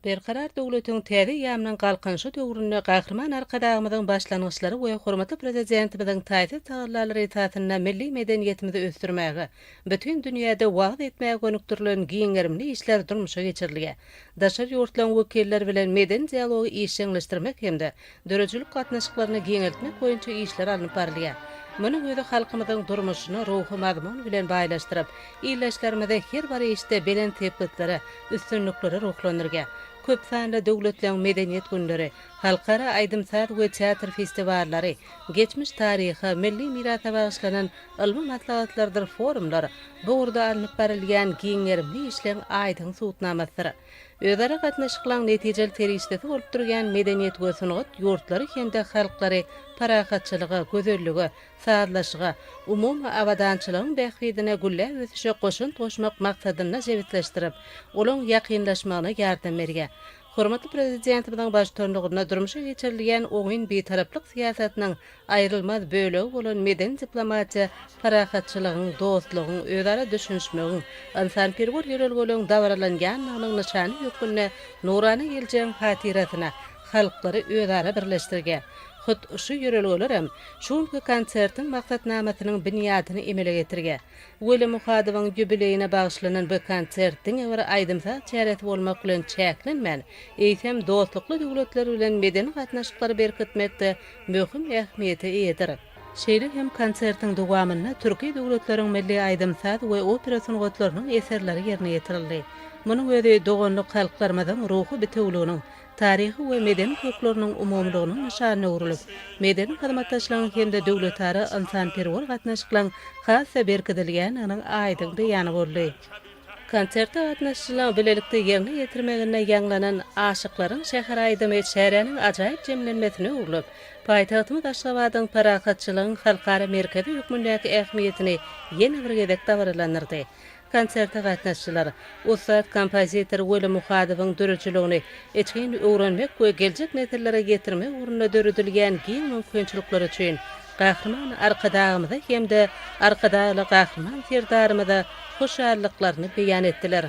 Berkarar döwletiň täze ýamynyň galkynşy döwründe gahrman arkadagymyzyň başlangyçlary we hormatly prezidentimiziň taýsir taýdanlary esasyna milli medeniýetimizi ösdürmäge, bütün dünýäde wagt etmäge gönükdirilen giňerimli işler durmuşa geçirilýär. Daşary ýurtlaryň wekilleri bilen meden dialogy işleňleşdirmek hemde dörejilik gatnaşyklaryny giňeltmek boýunça işler alınıp barylýar. Munyň özi halkymyzyň durmuşyny ruhy mazmun bilen baýlaşdyryp, ýerleşlerimizde her bir işte belen tepkitlere, üstünlükleri ruhlandyrýar. Köp sanly döwletleň medeniýet günleri, halkara aýdymsat we teatr festivallary, geçmiş taryhy, milli mirasa bagyşlanan ilmi maslahatlardyr forumlar, bu urda alınıp barylýan giňerimli işleň aýdyň suwtnamasydyr. Özara gatnaşyklaryň netijeli terişdesi bolup durýan medeniýet we sunugat ýurtlary hemde halklary parahatçylygy, gözelligi, saatlaşyga, umumy awadançylygyň bähridine gülle ösüşe goşun toşmak maksadyna jewitleşdirip, olaň ýakynlaşmagyna ýardam berýär. Hormatly prezidentimiziň başçylygyna durmuşa geçirilýän oňyn betaraplyk siýasatynyň aýrylmaz bölegi bolan meden diplomatiýa, parahatçylygyň, dostlugyň, özara düşünşmegiň, insanperwer ýörel bolan dawralanýanyň nyşany ýoklugyna nurany geljegiň hatirasyna halklary özara birleşdirýär. Hut şu ýörelgeler hem şuňky konsertiň maksatnamasynyň binýatyny emele getirýär. Wele muhadybyň jubileýine bagyşlanan bu konsertiň bir aýdymsat çäresi bolmak bilen çäklenmän, eýsem dostlukly döwletler bilen medeni gatnaşyklary berkitmekde möhüm ähmiýete eýdir. Şeýle hem konsertiň dowamyna türki döwletleriň milli aýdymsat we opera sunugatlarynyň eserleri ýerine ýetirildi. Munyň özi doganlyk halklarymyzyň ruhy bitewliginiň, tarihi we medeni kökleriniň umumlygynyň nyşanyna urulyp, medeni hyzmatdaşlygyň hemde döwletara insanperwer gatnaşyklaryň hassa berkitilýäniň aýdyň beýany boldy. Konsertde gatnaşyjylar bilelikde ýerine ýetirmegine ýanglanan aşyklaryň şäher aýdymy şäheriniň ajaýyp jemlenmesine urulyp, paýtagtymyz Aşgabatyň parahatçylygyň halkara merkezi hükmündäki ähmiýetini ýene bir gezek dawralandyrdy. Konsertde gatnaşyjylar ustad kompozitor we muhadybyň dörejiligini etken öwrenmek we geljek nesillere getirmek ugrunda döredilýän giň mümkinçilikleri üçin gahrman arkadagymyza hemde arkadaly gahrman serdarymyza hoşallyklaryny beýan etdiler.